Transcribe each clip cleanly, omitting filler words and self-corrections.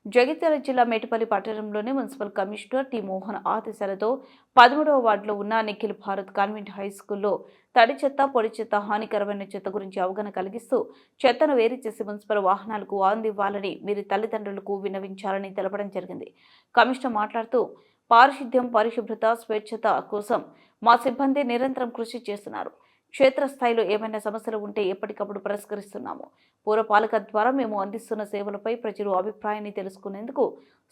జగిత్యాల జిల్లా మేటిపల్లి పట్టణంలోని municipal commissioner T Mohan ఆదేశాలతో 13వ వార్డులో ఉన్న నిఖిల్ భారత్ కాన్వెంట్ హై స్కూల్లో తడి చెత్త, పొడి చెత్త, హానికరమైన చెత్త గురించి అవగాహన కలిగిస్తూ చెత్తను వేరు చేసి మున్సిపల్ వాహనాలకు అందివ్వాలని మీరు తల్లిదండ్రులకు విన్నవించాలని తెలపడం జరిగింది. కమిషనర్ మాట్లాడుతూ పారిశుద్ధ్యం, పరిశుభ్రత, స్వచ్ఛత కోసం మా సిబ్బంది నిరంతరం కృషి చేస్తున్నారు. క్షేత్రస్థాయిలో ఏమైనా సమస్యలు ఉంటే ఎప్పటికప్పుడు పరిష్కరిస్తున్నాము. పురపాలక ద్వారా మేము అందిస్తున్న సేవలపై ప్రజలు అభిప్రాయాన్ని తెలుసుకునేందుకు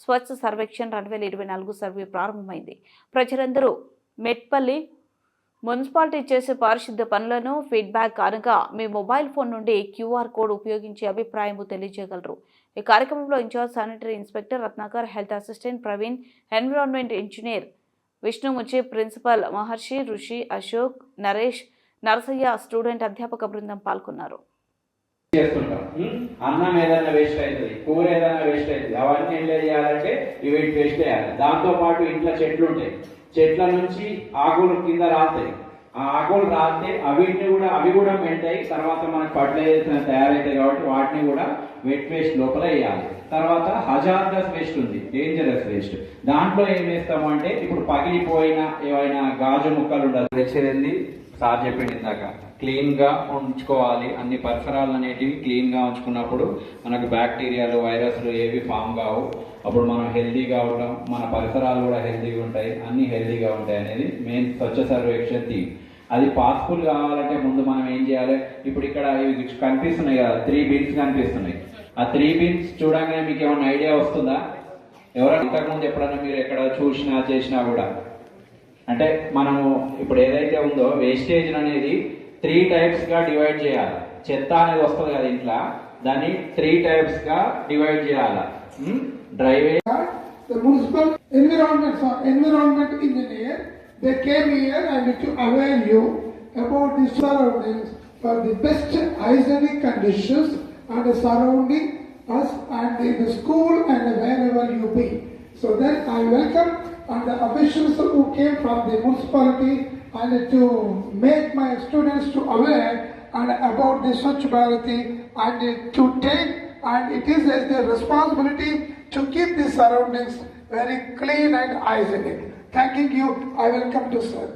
స్వచ్ఛ సర్వేక్షణ్ 2024 సర్వే ప్రారంభమైంది. ప్రజలందరూ మెట్పల్లి మున్సిపాలిటీ చేసే పారిశుద్ధ్య పనులను ఫీడ్బ్యాక్ అనగా మీ మొబైల్ ఫోన్ నుండి క్యూఆర్ కోడ్ ఉపయోగించి అభిప్రాయం తెలియజేయగలరు. ఈ కార్యక్రమంలో incharge sanitary inspector Ratnakar, health assistant Praveen, environment engineer Vishnumuchi, principal Maharshi, Rishi, Ashok, Naresh, Narasayya, student అధ్యాపక బృందం పాల్గొన్నారు. అన్నం ఏదైనా వేస్ట్ అవుతుంది, కూర ఏదైనా వేస్ట్ అవుతుంది, అవన్నీ ఏం చేయాలంటే ఇవి వేస్ట్ చేయాలి. దాంతో పాటు ఇంట్లో చెట్లు ఉంటాయి, చెట్ల నుంచి ఆకులు కింద రాస్తాయి. ఆ ఆకులు రాస్తే అవి కూడా మెల్ట్ అయ్యి తర్వాత మనకి ఫర్టిలైజర్స్ తయారైతాయి కాబట్టి వాటిని కూడా వెట్ వేస్ట్ లోపల వేయాలి. తర్వాత హజార్డస్ వేస్ట్ ఉంది, డేంజరస్ వేస్ట్. దాంట్లో ఏం వేస్తాము అంటే ఇప్పుడు పగిలిపోయిన ఏవైనా గాజు ముక్కలు ఉండదు తెచ్చేది సార్ చెప్పింది ఇందాక, క్లీన్ గా ఉంచుకోవాలి. అన్ని పరిసరాలు అనేటివి క్లీన్ గా ఉంచుకున్నప్పుడు మనకు బ్యాక్టీరియాలు, వైరస్లు ఏవి ఫామ్ కావు. అప్పుడు మనం హెల్దీగా ఉంటాం, మన పరిసరాలు కూడా హెల్దీగా ఉంటాయి, అన్ని హెల్దీగా ఉంటాయి అనేది మెయిన్ స్వచ్ఛ సర్వేక్షణ థీమ్. అది పాసిబుల్ కావాలంటే ముందు మనం ఏం చేయాలి? ఇప్పుడు ఇక్కడ ఇవి కనిపిస్తున్నాయి కదా, 3 బిన్స్ కనిపిస్తున్నాయి. ఆ 3 బిన్స్ చూడగానే మీకు ఏమైనా ఐడియా వస్తుందా? ఎవరైనా ఇంతకుముందు ఎప్పుడైనా మీరు ఎక్కడ చూసినా చేసినా కూడా అంటే మనము ఇప్పుడు ఏదైతే ఉందో వేస్టేజ్ అనేది 3 టైప్స్ గా డివైడ్ చేయాలి. చెత్త అనేది వస్తుంది కదా ఇంట్లో, దాన్ని 3 టైప్స్ గా డివైడ్ చేయాలి. Dry waste. The municipal environment engineer, they came here and to aware you about the surroundings for the best hygienic conditions and surrounding us and in the school and wherever you be. So then I welcome and the officials who came from the municipality and to make my students to aware and about the Swachh Bharat and to take, and it is as their responsibility to keep the surroundings very clean and hygienic. Thanking you. I welcome to sir.